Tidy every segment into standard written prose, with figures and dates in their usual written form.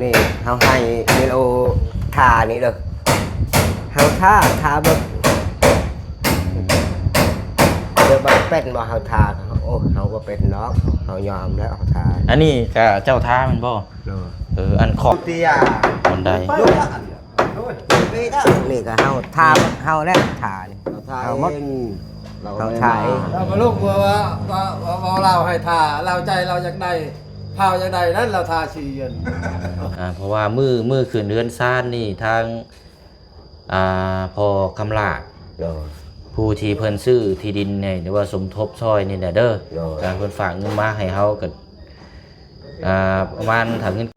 นี่เฮาให้เมโลทานี่เด้อเฮาทาแบบเดี๋ยวมันเป็นบ่เฮาทาโอ้เฮาบ่เป็นเนาะเฮายอมแล้วเฮาทาอันนี้ก็เจ้าท่ามันบ่อันขอบบันไดนี่ก็เฮาทาเฮาแล้วทานี่เฮาหมดเฮาทาเองเรามาลูกว่าเราให้ทาเราใจเราอยากได้เผาอยากได้นั้นเราทาชีเย็น เพราะว่ามือคืนเดือนซ่านนี่ทางพอคำลาผู้ที่เพิ่นซื้อที่ดินเนี่ยหรือว่าสมทบซอยนี่แหละเด้อการเพิ่นฝากเงินมาให้เฮาก็ประมาณถ้าเงิน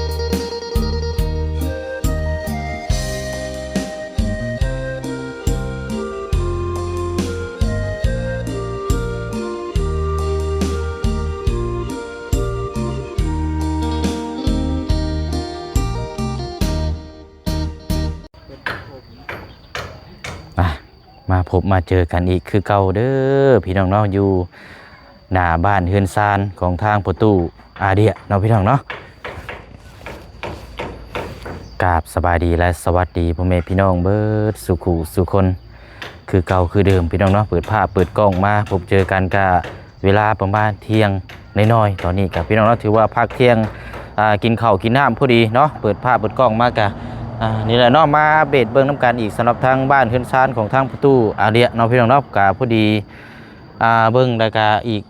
มาพบมาเจอกันอีกคือเก่าเด้อพี่น้องเนาะอยู่หน้าบ้านเฮือนซานของทางประตูอาเดียเนาะพี่น้องเนาะกราบสบายดีและสวัสดีพ่อแม่พี่น้องเบิดสุขุสุคนคือเก่าคือเดิมพี่น้องเนาะเปิดภาพเปิดกล้องมาพบเจอกันกะเวลาประมาณเที่ยงน้อยๆตอนนี้กับพี่น้องเนาะถือว่าพักเที่ยงกินข้าวกินน้ำพอดีเนาะเปิดภาพเปิดกล้องมากะนี่แหละเนาะมาอัปเดตเบื้องน้ำกันอีกสำหรับทางบ้านเฮือนซานของทางประตูอาเดียเนาะพี่น้องเนาะกะพอดีเบื้องแล้วก็อีก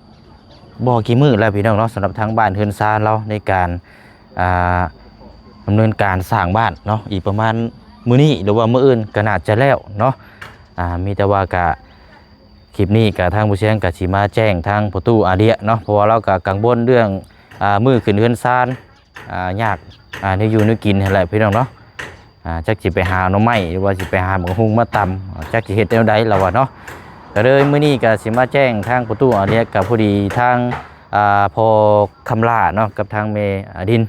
บ่กี่มื้อแล้วพี่น้องเนาะสำหรับทางบ้านเฮือนซานเราในการดำเนินการสร้างบ้านเนาะอีกประมาณมื้อนี้หรือว่ามื้ออื่นก็น่าจะแล้วเนาะมีแต่ว่ากะคลิปนี้กับทางผู้เชี่ยวชาญกับสิมาแจ้งทางประตูอาเดียเนาะเพราะว่าเราก็กังวลเรื่องมื้อขึ้นเฮือนซานยากในอยู่ในกินอะไรพี่น้องเนาะจักสิไปหาหน่อไม้หรือว่าสิไปหาหมูหุงมาตำจักสิเฮ็ดแนวใดแล้ววะเนาะก็เลยมื้อนี้ก็สิมาแจ้งทางประตูอาเดียกับพอดีทางพอคำลาเนาะกับทางเมดิน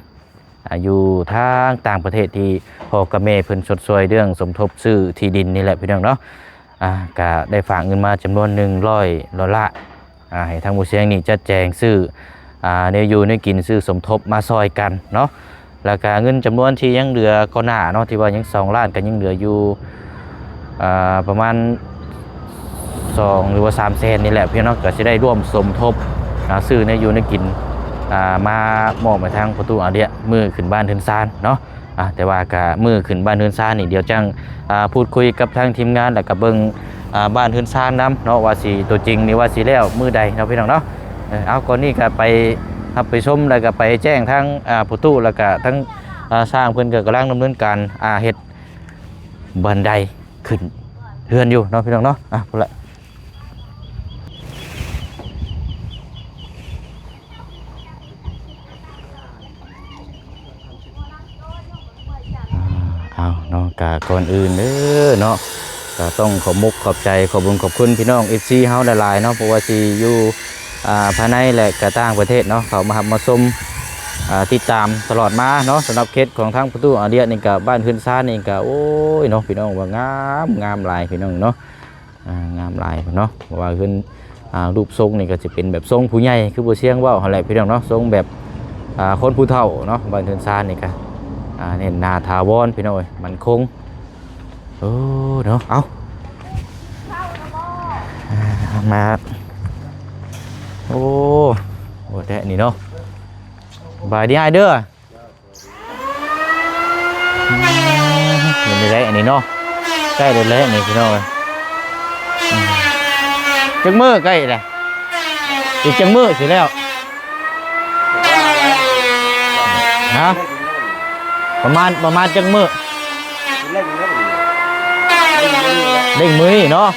อยู่ทางต่างประเทศที่พ่อกับแม่เพิ่นชดช่วยเรื่องสมทบซื้อที่ดินนี่แหละพี่น้องเนาะก็ได้ฝากเงินมาจำนวน$100ให้ทางผู้เชี่ยวชาญนี่จัดแจงซื้อในอยู่ในกินซื้อสมทบมาซอยกันเนาะแล้วก็เงินจำนวนที่ยังเหลือก็หน้าเนาะที่ว่ายัง2 ล้านก็ยังเหลืออยู่ประมาณ2หรือว่า3 แสนนี่แหละพี่น้องก็จะได้ร่วมสมทบซื้อในอยู่ในกินมามอบไปทางประตูอาเดียมือขึ้นบ้านเฮือนซานเนาะแต่ว่าก็มือขึ้นบ้านเฮือนซานนี่เดี๋ยวจังพูดคุยกับทางทีมงานแล้วก็เบิ่งบ้านเฮือนซานนำเนาะว่าสิตัวจริงนี่ว่าสิแล้วมือใดเนาะพี่น้องเนาะเอาก่อนนี้ก็ไปชมแล้วก็ไปแจ้งทั้งประตูแล้วก็ทั้งสร้างเพิ่นก็กำลังดำเนินการเฮ็ดบันไดขึ้นเฮือนอยู่เนาะพี่น้องเนาะพุ่นละเอาเนาะกะก่อนอื่นเด้อเนาะก็ต้องขอบมุกขอบใจขอบบุญขอบคุณพี่น้อง FC เฮาหลายๆเนาะเพราะว่าสิอยู่ภายในและก็ต่างประเทศเนาะเขามาชมติดตามตลอดมาเนาะสำหรับเคสของทางประตูอาเดียนี่ก็บ้านเฮือนซานนี่ก็โอ้ยเนาะพี่น้องว่างามหลายพี่น้องเนาะงามหลายเนาะเพราะว่าเฮือนรูปทรงนี่ก็จะเป็นแบบทรงผู้ใหญ่คือบ่เชียงว่าหั่นแหละพี่น้องเนาะทรงแบบคนผู้เฒ่าเนาะบ้านเฮือนซานนี่ก็เน้นหน้าถาวรพี่น้องเอ้ยมันคงโอ้เนาะเอามาโอ้โหแดะนี่เนาะบายดีไอเด้อมันได้อันนี้เนาะใกล้เดือนแล้วนี่พี่น้องจังมือใกล้เลยอีกจังมือสิแล้วฮะประมาณจังมือเร่งมือเนาะ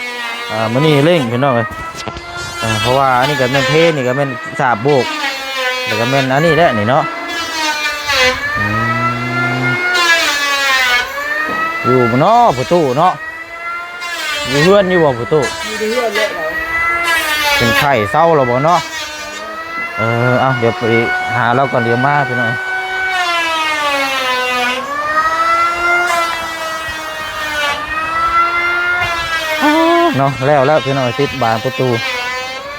มันนี่เร่งพี่น้องเลยเพราะว่าอันนี้ก็เป็นเทนี่ก็เป็นสาบโบกแล้วก็เป็นอันนี้แหละนี่เนาะอยู่บนเนาะประตูเนาะอยู่เฮือนอยู่บ่ประตูอยู่เฮือนเลยเป็นไข่เศร้าหรอบ่เนาะเอาเดี๋ยวไปหาเราก่อนเดี๋ยวมาพี่น้องเนาะแล้วพี่น้องติดบานประตู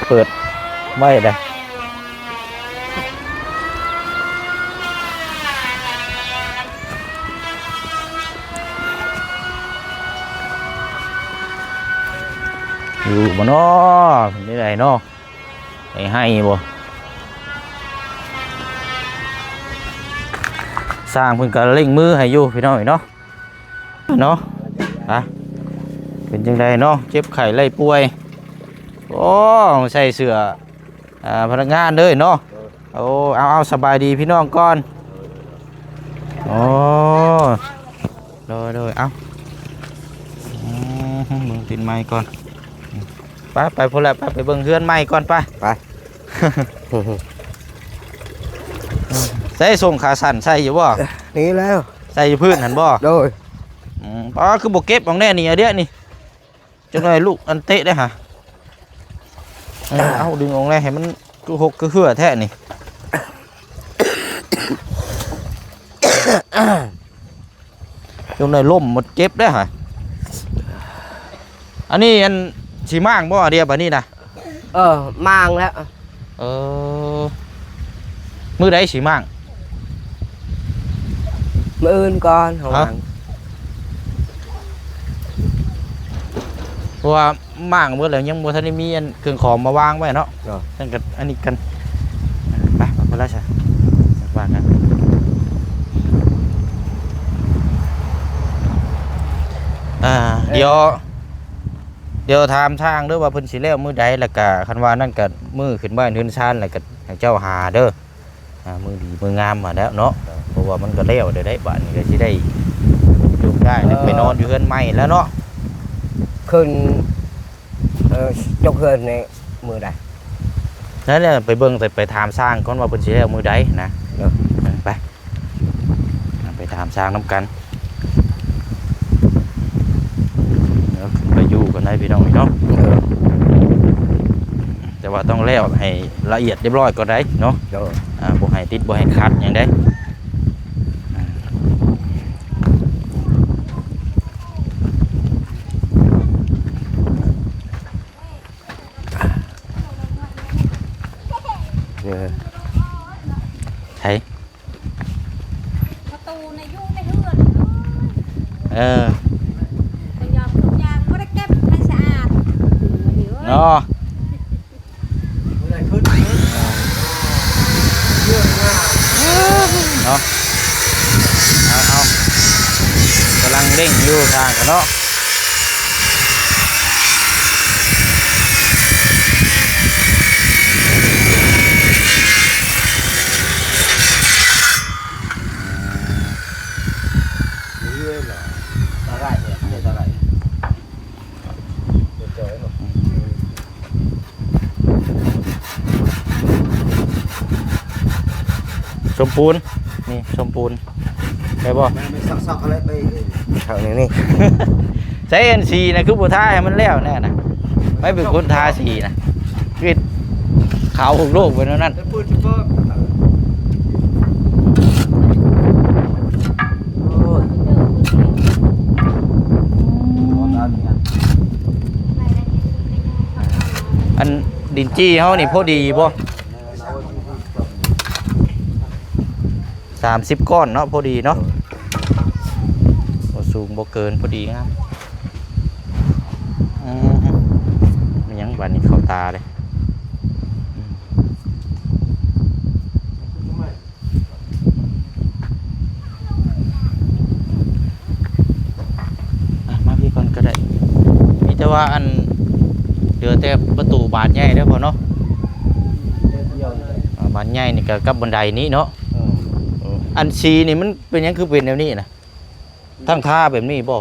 เปิดไว้ได้ อยู่บ่เนาะเป็นได้เนาะให้บ่สร้างเพิ่นก็เร่งมือให้อยู่พี่น้องเนาะอ่ะเป็นจังไดเนาะเจ็บไข้ไล่ป่วยโอ้ใส่เสื้อพนักงานเลยเนาะโอ้เอาสบายดีพี่น้องก่อนโอ้โดยเอาเบิ่งติดไม้ก่อนไปพุ่นละไปเบิ่งเฮือนไม้ก่อนไป ใส่ส่งขาสั่นใส่อยู่บ่ นี่แล้ว ใส่อยู่พื้นหันบ่ โดย อ๋อคือบ่เก็บของแน่นี่เดี๋ยวนี่จังไดลูกอันเตะได้ฮะเอาดึงออกเลยให้มันคือหกคือเหือแท้นี่ จงได้ล่มหมดเจ็บได้ฮะอันนี้อันสีม่างบ่เดียวบัดนี้นะ มางแล้ว มือใดสีม่าง มื้ออื่นก่อนของหลัง เพราะว่าม่างเมื่อแล้วยังบ่ทันได้มีอันเครื่องของมาวางไว้เนาะท่านกันอันนี้กันไปพอแล้วใช่วางกันเดี๋ยวถามทางเด้อว่าเพิ่นสิแล้วมื้อใดแล้วก็คันว่านั่นก็มื้อขึ้นบ้านขึ้นศาลแล้วก็ให้เจ้าหาเด้อมื้อดีมื้องามมาแล้วเนาะเพราะว่ามันก็แล้วได้บ้านนี้ก็สิได้อยู่ได้ไปนอนอยู่เฮือนใหม่แล้วเนาะ ขึ้นยกเฮือนในมือใด นั่นเนี่ยไปเบิ่งไปถามสร้างก่อนว่าเพิ่นสิแล้วมื้อใดนะไปถามสร้างนำกันเดี๋ยวขึ้นไปอยู่กันได้พี่น้องเนาะแต่ว่าต้องแล้วให้ละเอียดเรียบร้อยก่อนได้เนาะบ่ให้ติดบ่ให้ขัดหยังได้ใช่ ประตูในยุ่งในเฮือน ไปยอมทุกอย่างไม่ได้เก็บให้สะอาด เนาะเนาะเอากำลังเร่งอยู่ทางกันเนาะชมปูนนี่ชมปูนได้บ่ ไม่ซอกอะไรไปเท่านี้นี่ ใช้ NC นะคือบ่ทาให้มันแล้วแน่นะไม่เป็นคนทาสีนะคือขาวของโลกไปนั่นนั่นอันดินจี้เฮานี่พอดีบ่30 ก้อนเนาะพอดีเนาะบ่สูงบ่เกินพอดีครับมันยังบัดนี้เข้าตาเลยมาพี่ก่อนก็ได้มีแต่ว่าอันเหลือแต่ประตูบานใหญ่เด้อพอเนาะบานใหญ่นี่ก็กับบันไดนี้เนาะอันซีนี่มันเป็นยังคือเป็นแนวนี้นะทั้งท่าแบบนี้บ่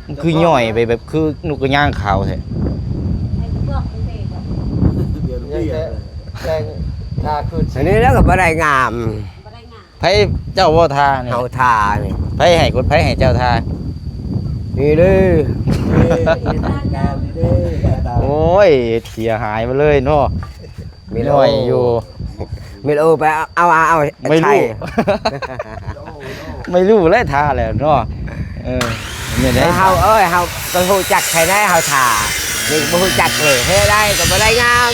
มันคือย่อยไปแบบคือนุกกระย่างขาวแท้ ให้เบือกไปเสก แต่งทาขึ้น อันนี้แล้วก็บ่ได้งาม บ่ได้งาน ไผเจ้าบ่ท่านี่ เฮาทานี่ ไผให้กดไผให้เจ้าท่า นี่เด้อ โอ้ยเสียหายมาเลยเนาะมีน้อยอยู่ มีโอไปเอา ไม่รู้ ไม่รู้เลยท่าแล้วเนาะไม่ได้ เฮาเฮาก็ฮู้จักใครได้เฮาทานี่บ่ฮู้จักเลยเฮ็ดได้ก็บ่ได้งาม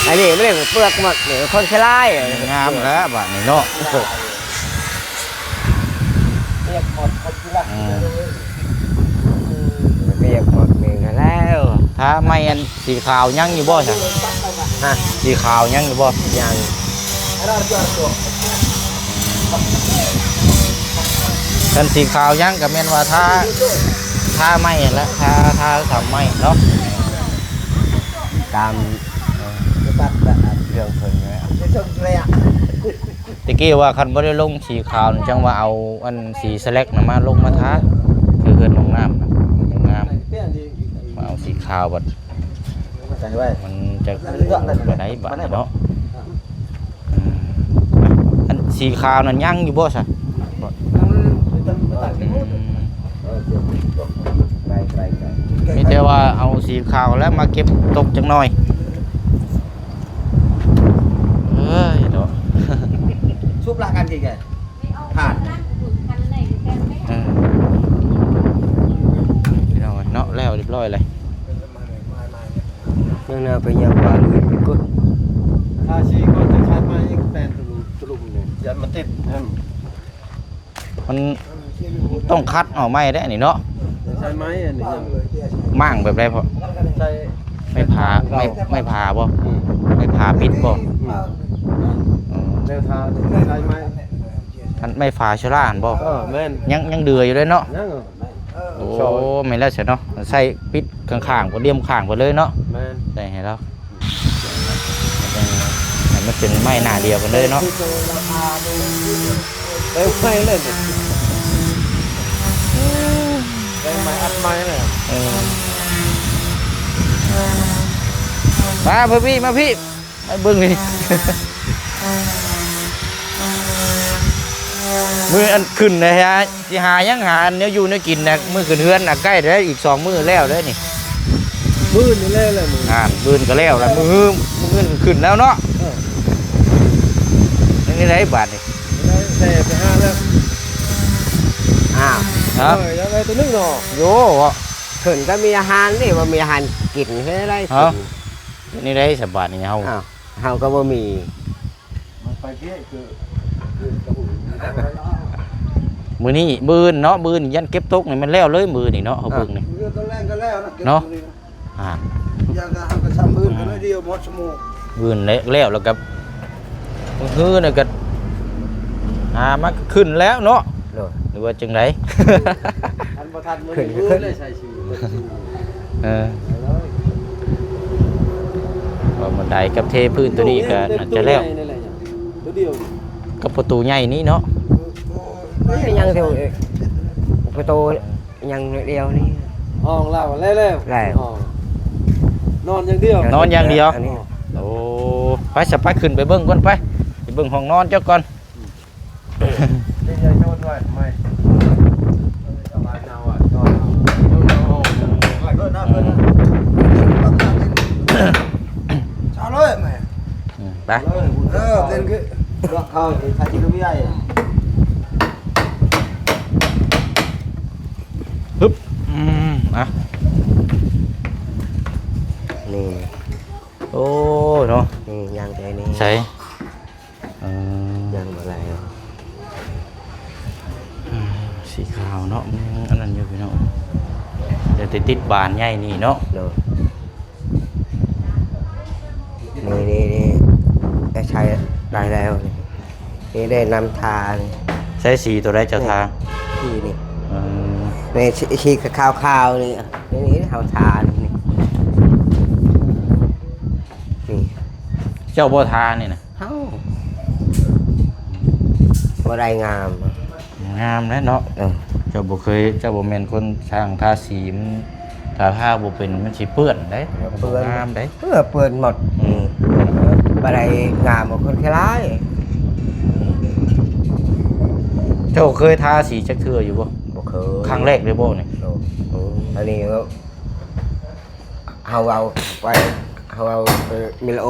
อันนี้ไม่ได้เปลือกหมดนี่คนคลาย งามแล้วบัดนี้เนาะ เรียกหมดคนที่รัก เรียกหมดนี่ ถ้าไม่อันสีขาวยังอยู่บ่ใช่ ฮะ สีขาวยังอยู่บ่ ยัง กันสีขาวยังกับแม่นว่าถ้าไม่แล้วถ้าทำไม่เนาะ ตามตัดแบบเรื่องเพิ่นเลยจะจบเลยอ่ะ ตะกี้ว่าคันบ่ได้ลงสีขาวนี่จังว่าเอาอันสีสแลกน่ะมาลงมาทาคือเกินลงน้ำนะมันจะงามมาเอาสีขาวบัด ใจไว้ มันจะบ่ได้บัดเนาะอันสีขาวนั่นยังอยู่บ่ซะ มีแต่ว่าเอาสีขาวแล้วมาเก็บตกจังหน่อยเอ้ยเนาะ ซุปละกันกี่แก ผ่านคันไหนแกไม่ พี่น้องเนาะแล้วเรียบร้อยเลย เรื่องนั้นไปยังว่าลุยไปกุด ถ้าชีก็จะใช้ไม้แปลนตลุมเนี่ยยันมันติด มันต้องคัดออกไม้ได้นี่เนาะ ใช้ไม้อันนี้ยัง มั่างแบบไรพอ ใช้ ไม่ผ่าไม่ผ่าบ่ไม่ผ่าปิดบ่ แนวทางใช้ไม้ มันไม่ผ่าชราหันบ่ แม่น ยังเดืออยู่เลยเนาะ ยัง โอ้ไม่แล้วเสียเนาะใส่ปิดข้างๆก็เลี่ยมข้างไปเลยเนาะ แม่น ได้ให้เราให้มันเป็นไม้หน้าเดียวกันเลยเนาะ ได้ไม้เลยได้ไม้อัดไม้เลย มาพี่มาพี่ไอ้เบิ้งนี่ มืออันขึ้นนะฮะสิหายังหาอันเนี้ยอยู่เนี้ยกินนะมือขึ้นเฮือนนะใกล้ได้อีก2 มื้อแล้วได้นี่ มือนี่เลยมือ บืนก็แล้วแล้วมือขึ้นแล้วเนาะนี่ได้บาทนี่ ได้ไปห้าแล้ว อ้าว ครับ ยังไงตัวนึงเนาะ โย ขึ้นก็มีอาหารนี่ว่ามีอาหารกินให้ได้ ฮะ กิน นี่ได้สบายนี่เฮา อ้าวเฮาก็บ่มี ไปเที่ยวคือ มือนี่บืนเนาะบืนยันเก็บตกนี่มันแล้วเลยมือนี่เนาะเอาเบิ่งนี่ ตอนแรกก็แล้วนะ เนาะ อ่า อยากจะทำกระชับมือกันเลยเดียวหมดชั่วโมง บืนแล้วแล้วกับฮือน่ะก็มาขึ้นแล้วเนาะ โดย หรือว่าจังได ทันประทันมือ ขึ้น มือ ขึ้น เลยใช้ชีวิต ว่าบันไดกับเทพื้นตัวนี้ก็น่าจะแล้ว ตัวเดียว กับประตูใหญ่นี้เนาะ ยังเดียวประตูยังเดียวนี่ ห้องเราแล้วแล้ว แล้ว นอนอย่างเดียวน อนอย่างเดียว อันนี้ โอ้ไปสะไปขึ้นไปเบิ่งก่อนไปเบิ่งห้องนอนเจ้าก่อน นี่ยายโยนไว้ไม่สบายเอาอ่ะนอนเอาเกินนะเกินนะชาเลยแม่ ไป เต้นคือเข้าใช้ชีวิตไม่ได้ ฮึบอ่ะ นี่ โอ้เนาะ นี่ยังใจนี่ ใช่ ยังอะไร สีขาวเนาะอันนั้นอยู่พี่เนาะเดี๋ยวติดบานใหญ่นี่เนาะ โดยนี่ได้ใช้ได้แล้วนี่ได้นำทาน ใช้สีตัวใดเจ้าทา ที่นี่ อืม นี่ชีขาวๆนี่นี่เฮาทานนี่นี่ เจ้าบ่ทานี่นะ เฮาบ่ได้งาม งามนะเนาะ เจ้าบ่เคยเจ้าบ่แม่นคนช่างทาสีมันถ้าทาบ่เป็นมันสิเปื้อนได้บ่งามได้ เพื่อเปิดหมดบ่ได้งามของคนแค่ร้าย เจ้าเคยทาสีจักเทื่ออยู่บ่ บ่เคย ครั้งแรกเลยบ่นี่ อันนี้ก็เอาไปเอาไปมิลโอ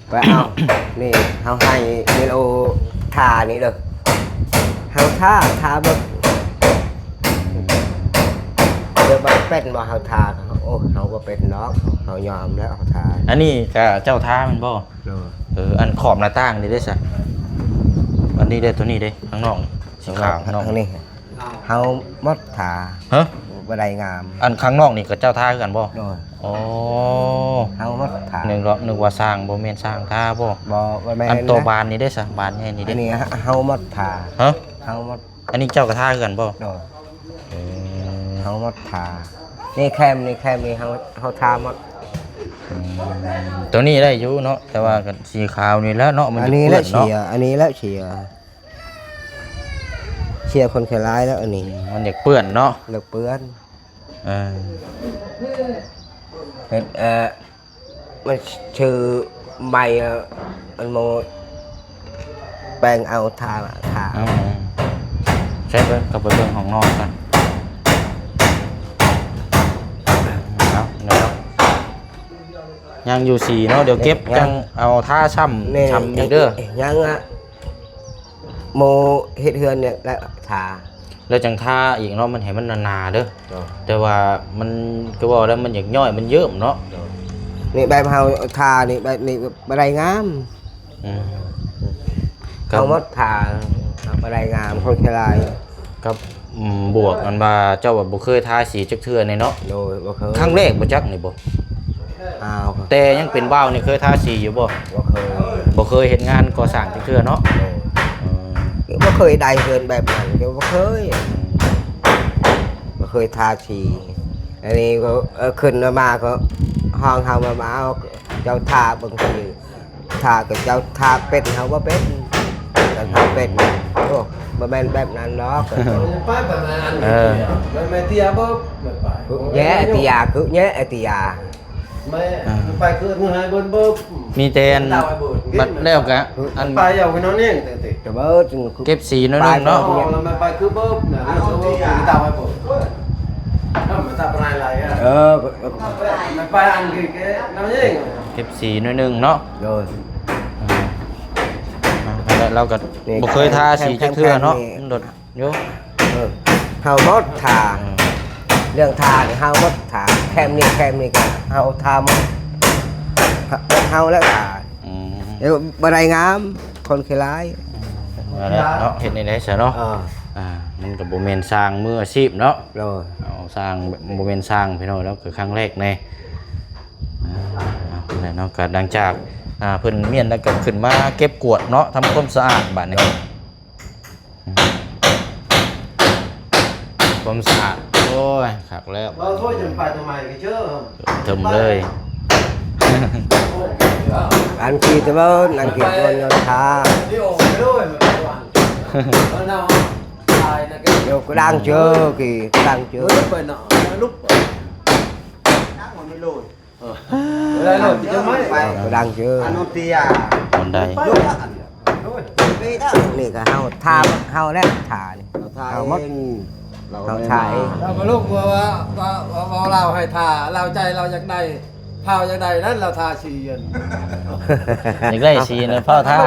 ไปเอานี่เอาให้มิลโอทานี่เด้อเฮาทาแบบเดี๋ยวมันเป็นว่าเฮาทาโอ้เฮาก็เป็นเนาะเฮายอมแล้วเฮาทา อันนี้ก็เจ้าทามันบ่อันขอบหน้าต่างนี่ได้ซะอันนี้ได้ตัวนี้ได้ข้างนอกนี่สีขาวข้างนอก ทางนี้เฮาหมดทา ฮะ บ่ได้งาม อันข้างนอกนี่ก็เจ้าท่าคือกันบ่ โดย อ๋อ เฮามาทา นึกว่าสร้างบ่แม่นสร้างท่าบ่ บ่แม่น อันตัว นะ บานนี่ได้ซะบานใหญ่นี่ อั เด้ นนี้เฮามาทา ฮะ เฮามา อันนี้เจ้าก็ท่าคือกันบ่ โดยเฮามาทานี่แคมนี่เฮาทาหมด ตัวนี้ได้อยู่เนาะแต่ว่าก็สีขาวนี่แหล้วเนาะมัน อัน จะ นี้ เปื้ แล้ อ วน เชี เนาะ ยร์อันนี้แล้วเชียร์คนเคยร้ายแล้วอันนี้ มันอยากเปื้อนเนาะ เลิกเปื้อน เออ เฮ็ดมันชื่อใบอันโมแปลงเอาทา เอาใช่เบิ่งกับไปเบิ่งของนอกกันเอาเนาะยังอยู่สีเนาะเดี๋ยวเก็บยังเอาท่าช่ำช่ำอีกเด้อ ยังอะโมเฮ็ดเฮือนเนี่ยแล้วทา แล้วจังท่าอีกเนาะมันให้มันหนาๆเด้อแต่ว่ามันก็บอกแล้วมันอยากย่อยมันเยิ้มเนาะ นี่แบบเฮาทานี่แบบนี่บ่ได้งาม อืม เขาหมดทาบ่ได้งามคนเคยร้าย กับบวกมันว่าเจ้าว่าบ่เคยทาสีจักเทื่อในเนาะ โดยบ่เคย ครั้งแรกบ่จักนี่บ่ อ้าว แต่ยังเป็นบ้าวนี่เคยทาสีอยู่บ่ บ่เคย บ่เคยเฮ็ดงานก่อสร้างจักเทื่อเนาะ บ่เคยได้เฮือนแบบนั้นก็บ่เคยทาสีอันนี้ก็ขึ้นมาก็ห้องเฮามาเอาเจ้าทาบางทีทากับเจ้าทาเป็นเฮาบ่เป็นแต่เฮาเป็นโอ้บ่แม่นแบบนั้นดอก ไปแบบนั้น เออ ไม่เตียบ่ไม่ไป แย่ติยาคือแย่ติยา ไม่ไปคือมือหายบนบ่ มีแต่อันบัดแล้วก็อัน ไปเอาไปนอนนี่ติ จะเบิด เก็บสีน้อยนึงเนาะ เราไม่ไปคือบ่น่ะเราตาไปบ่มันตาปลายไหลอ่ะมันไปอันคือแกน้ำยิง เก็บสีน้อยนึงเนาะ โดย แล้วเราก็บ่เคยทาสีจักเทื่อเนาะมันโดดโย เฮาหมดทาเรื่องทานี่เฮาหมดทาแค่นี้ก็เฮาทาหมดเฮาแล้วทา อืม เดี๋ยวบ่ได้งามคนเคยร้าย เอาละเนาะเฮ็ดในได้ซะเนาะมันก็บ่แม่นสร้างมืออาชีพเนาะ โดย เอาสร้างโมเมนต์สร้างพี่น้องแล้วคือครั้งแรกในนั่นเนาะก็หลังจากเพิ่นเมียนแล้วก็ขึ้นมาเก็บกวาดเนาะทำความสะอาดบ้านนี้ความสะอาดโอ้ยคักแล้ว เราโทษจนไปทำไมกันเชื่อ เทิมเลย อันที่จะเบิดอันที่คนยทา ที่โอ้ยด้วยมันเอาตายนะแก เดี๋ยวก็đang chưa kỳ đang chưa ลุกไปหน่อยลุกอะไรหล่นจะไม่ ก็đang chưa บันได นี่ก็เฮาทาเฮาแล้วทานี่เฮาหมดเฮาทาเอง เรามาลุกว่าเราให้ทาเราใจเราอยากได้เผาอยากได้นั้นเราทาชีเย็น อยากได้สีนะพ่อท่า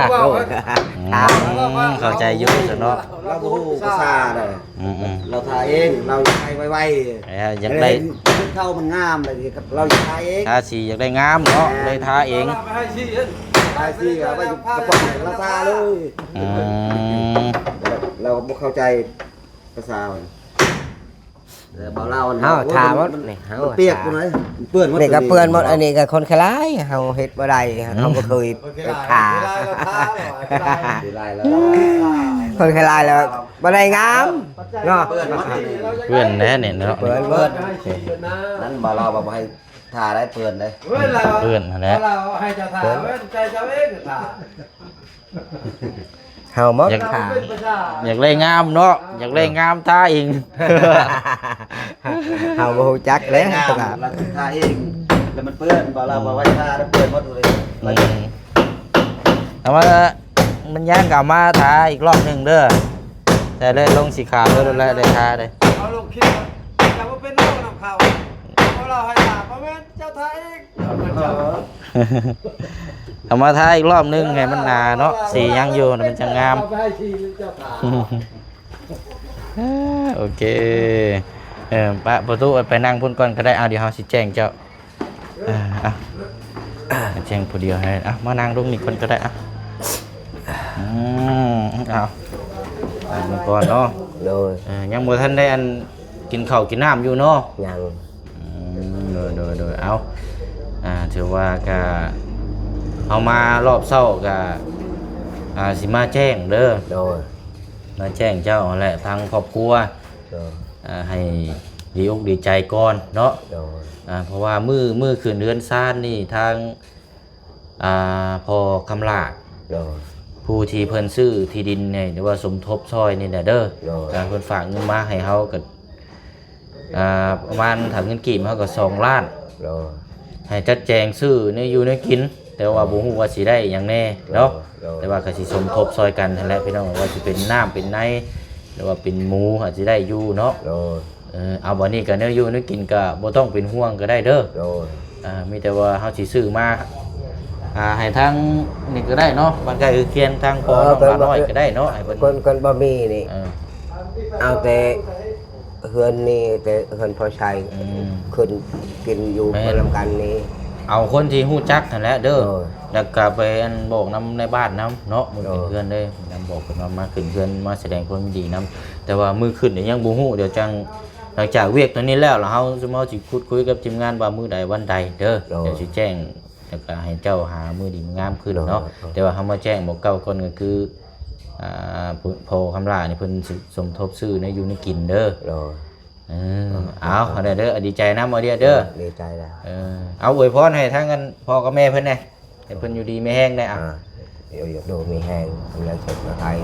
ทา เข้าใจอยู่ซะเนาะ เราบูฮูภาษาเลย เราทาเองเราอยากให้ไว อยากได้ ขึ้นเข้ามันงามเลยดิเราอยากทาเอง ทาสีอยากได้งามเนาะเลยทาเอง เราไปให้ชีเย็น ทาสิเอาไปกระป๋องไหนเราทาเลย อืม เราไม่เข้าใจภาษาแต่บ่เรา เฮาทาหมดนี่เฮา เปียกกูไหนเปื้อนหมด นี่ก็เปื้อนหมดอันนี้ก็คนคล้ายเฮาเฮ็ดบ่ได้เฮาบ่เคยทา ดีลายแล้ว คนคล้ายแล้วบ่ได้งามเนาะ เปื้อนหมด เพื่อนแน่เนี่ยเนาะ เปื้อนเบิด ให้ชีเย็นนะ นั่นบ่เราบ่ให้ทาได้เปื้อนเลย เว้ยเรา เพื่อนนั่นแหละ เราให้จะทาเว้ยใจจะเว้ยทา เฮาหมด เรา ทา เป็นประชา อยากได้งามเนาะอยากได้งามตาเอง เฮาบ่ฮู้จักแล้ว งาม ตลาด เราทาเองแล้วมันเปื้อนบ่เราบ่ไว้ทาแล้วเปื้อนหมดเลย แต่ว่ามันย่างกลับมาทาอีกรอบหนึ่งเด้อแต่เลยลงสีขาวเด้อแล้วได้ทาเลย เอาลูกคิดแต่ว่าเป็นโรคนำเขาเพราะเราให้ทาเพราะแม่เจ้าทาเองเจ้า เอามาทาอีกรอบหนึงให้มันหนาเนาะสียังอยู่น่ะมันจะงาม เอไปให้ชีเจ้าทา โอเคปะประตูไปนั่งพุ่นก่อนก็ได้เอาเดี๋ยวเฮาสิแจ้งเจ้าแจ้งผู้เดียวให้มานั่งตรงนี้คนก็ได้เอามาก่อนเนาะ โดย ยังบ่ทันได้อัน กินข้าวกินน้ำอยู่เนาะ ยัง โดยเอาถือว่าก็เอามารอบเช้าก็สิมาแจ้งเด้อ โดย มาแจ้งเจ้าแหละทางครอบครัว โดย ให้ดีอกดีใจก่อนเนาะ โดย เพราะว่ามือคืนเดือนซ่านนี่ทางพอคำลา โดย ผู้ที่เพิ่นซื้อที่ดินเนี่ยหรือว่าสมทบซอยนี่แหละเด้อ โดย เพิ่นฝากเงินมาให้เฮาก็ประมาณถ้าเงินกีบเฮาก็2 ล้าน โดย ให้จัดแจงซื้อในอยู่ในกิน แต่ว่าบ่ฮู้ว่าสิได้หยังแน่เนาะ โดย แต่ว่าก็สิสมทบซอยกันนั่นแหละพี่น้องว่าสิเป็นน้ำเป็นในหรือว่าเป็นหมูอาจสิได้อยู่เนาะ โดย เอาบ่นี้ก็เนื้ออยู่เนื้อกินก็บ่ต้องเป็นห่วงก็ได้เด้อ โดย มีแต่ว่าเฮาสิซื้อมาให้ทางนี่ก็ได้เนาะบ้านใกล้เคียนทางพอน้องหลานน้อยก็ได้เนาะให้เพิ่น คนบ่มีนี่ เออ เอาแต่เฮือนนี่แต่เฮือนพอใช้ ขึ้นกินอยู่คนลำกันนี้ เอาคนที่ฮู้จักนั่นแหละเด้อ โดย แล้วก็ไปอันบอกนำในบ้านนำเนาะมื้อ โดย เพื่อนเด้นำบอกเพิ่นว่ามาขึ้นเพื่อนมาแสดงความยินดีนำแต่ว่ามื้อขึ้นนี่ยังบ่ฮู้เดี๋ยวจังหลังจากเวียกตัวนี้แล้วเฮาสิมาสิพูดคุยกับทีมงานว่ามื้อใดวันใดเด้อเดี๋ยวสิแจ้งแล้วก็ให้เจ้าหามื้อดีงามขึ้นเนาะแต่ว่าเฮามาแจ้งบอกเก่าก่อนก็คือพอคำลานี่เพิ่นสิสมทบซื้อในอยู่ในกินเด้อ โดย เอาเด้อดีใจนำเอาเด้อ ดีใจแล้ว เอาอวยพรให้ทั้งกันพ่อกับแม่เพิ่นแน่ให้เพิ่นอยู่ดีไม่แห้งได้อ่ะ เดี๋ยวดูมีแห้งทำงานเสร็จมาไทย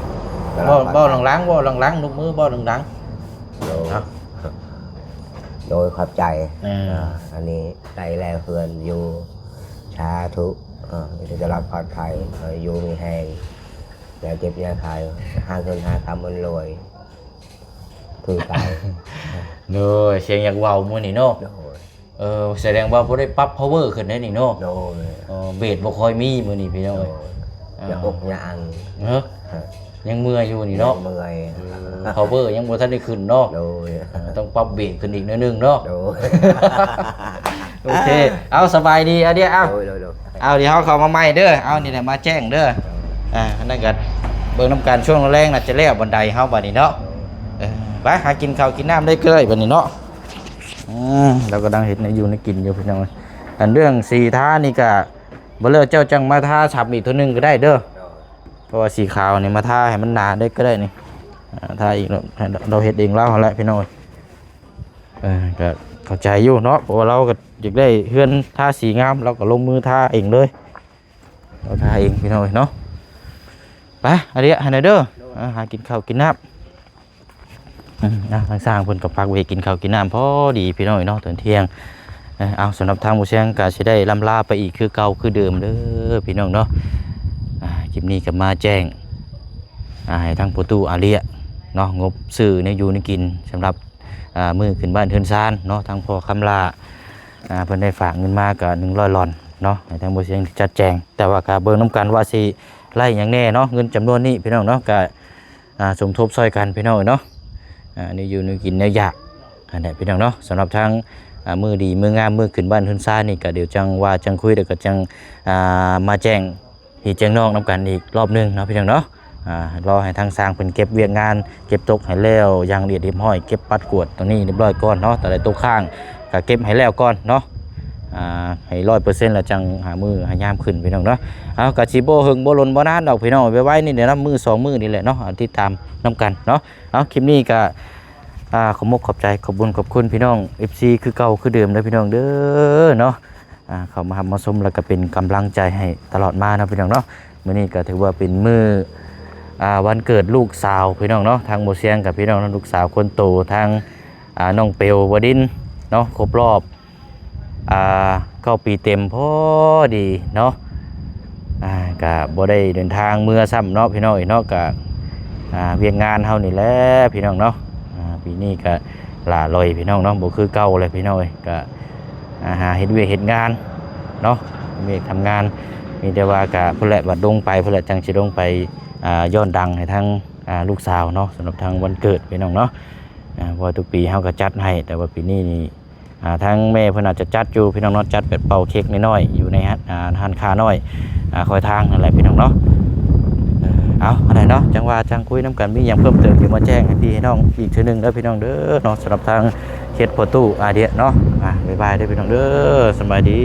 บ่หลังลูกมือบ่หลัง โดยขอบใจ ๆ อันนี้ได้แล้วเพื่อนอยู่ชาทุกจะรับปลอดภัยอยู่มีแห้งอย่าเจ็บอย่าขายหาเงินหาคำมันรวยคือไป โน้เสียงอยากเว้ามื้อนี้เนาะ โดย แสดงว่าบ่ได้ปรับ power ขึ้นได้นี่เนาะ โดย เบสบ่ค่อยมีมื้อนี้พี่น้อง โด เอ้ย ยอย่าอกอย่าอัง ยังเมื่อยอยู่นี่เนาะ เมื่อย power ยังบ่ทันได้ขึ้นเนาะ โดย ต้องปรับเบสขึ้นอีกนิดนึงเนาะ โดย โอเคเอาสบายดีเดี๋ยวเอา โดย เอาเดี๋ยวเขาเข้ามาใหม่เด้อเอานี่แหละมาแจ้งเด้อนั่นก็เบิ่งน้ำการช่วงแรงน่ะจะแล้วบันไดเฮาบัดนี้เนาะไปหากินข้าวกินน้ำได้เกยบัดนี้เนาะเราก็ดังเห็นในอยู่ในกินอยู่พี่น้องอันเรื่องสีท้านี่ก็บ่เลิกเจ้าจังมาท่าฉับอีกตัวนึงก็ได้เด้อเพราะว่าสีขาวนี่มาท่าให้มันหนาได้ก็ได้นี่ท่าอีกเราเฮ็ดเองแล้วหั่นแหละพี่น้องก็เข้าใจอยู่เนาะเพราะว่าเราก็อยากได้เฮือนท่าสีงามเราก็ลงมือท่าเองเลยเราท่าเองพี่น้องเนาะไปอันนี้ให้หน่อยเด้อหากินข้าวกินน้ำทางสร้างเพิ่นกับพักเวกินข้าวกินน้ำพอดีพี่น้องเนาะตอนเที่ยงเอาสำหรับทางหมู่เชียงก็สิได้ลำลาไปอีกคือเก่าคือเดิมเด้อพี่น้องเนาะคลิปนี้ก็มาแจ้งให้ทางประตูอาเรียเนาะงบซื้อในอยู่ในกินสำหรับมือขึ้นบ้านเทือนซานเนาะทางพ่อคำลาเพิ่นได้ฝากเงินมาก็100 หลอนเนาะให้ทางหมู่เชียงจัดแจงแต่ว่าก็เบิ่งนํกันว่าสิไล่หยังแน่เนาะเงินจำนวนนี้พี่น้องเนาะก็สมทบช่วยกันพี่น้องเนาะนี่อยู่ในกินในยากอันนี้พี่น้องเนาะสำหรับทางมือดีมืองามมือขึ้นบ้านเทือนซานนี่ก็เดี๋ยวจังว่าจังคุยเดี๋ยวก็จังมาแจ้งพี่แจ้งน้องนํกันอีกรอบนึงเนาะพี่น้องเนาะรอให้ทางสร้างเพิ่นเก็บเวียกงานเก็บตกให้แล้วอย่างละเอียดเรียบร้อยเก็บปัดกวดตรงนี้เรียบร้อยก่อนเนาะแต่ละตกข้างก็เก็บให้แล้วก่อนเนาะให้ 100% แล้วจังหามือหายามขึ้นพี่น้องเนาะเอากะสิบ่หึงบ่ลนบ่นานดอกพี่น้องไว้นี่เดี๋ยวนะมือ2มือนี่แหละเนาะติดตามนํกันเนาะเอาคลิปนี้ก็ขอบขอบใจขอบคุญขอบคุณพี่น้อง FC คือเก่าคือเดิมเด้อพี่น้องเด้อเนาะเข้ามามาชมแล้วก็เป็นกำลังใจให้ตลอดมานะพี่น้องเนาะมื้อนี้ก็ถือว่าเป็นมื้อวันเกิดลูกสาวพี่น้องเนาะทางหมู่เสียงกับพี่น้องลูกสาวคนโตทางน้องเปลววดินเนาะครบรอบ9 ปีเต็มพอดีเนาะก็บ่ได้เดินทางเมื่อซ้ำเนาะพี่น้องเนาะก็เวียงงานเฮานี่แหละพี่น้องเนาะปีนี้ก็ล่าลอยพี่น้องเนาะบ่คือเก่าเลยพี่น้องก็หาเฮ็ดเวียกเฮ็ดงานเนาะเวียกทำงานมีแต่ว่าก็เพิ่นแหละบัดลงไปเพิ่นแหละจังสิลงไปย้อนดังให้ทั้งลูกสาวเนาะสำหรับทางวันเกิดพี่น้องเนาะเพราะทุกปีเฮาก็จัดให้แต่ว่าปีนี้นี่ทางแม่เพิ่นอาจจะจัดอยู่พี่น้องเนาะจัดแบบเป่าเค้กน้อยๆอยู่ในร้านค้าน้อยคอยทางนั่นแหละพี่น้องเนาะ เอาอะไรเนาะจังว่าจังคุยน้ำกันมีอย่างเพิ่มเติมอยู่มาแจ้งให้พี่ให้น้องอีกเทื่อหนึงเด้อพี่น้องเด้อเนาะสำหรับทางเขตโพตู้อาเดียเนาะบ๊ายบายเด้อพี่น้องเด้อสบายดี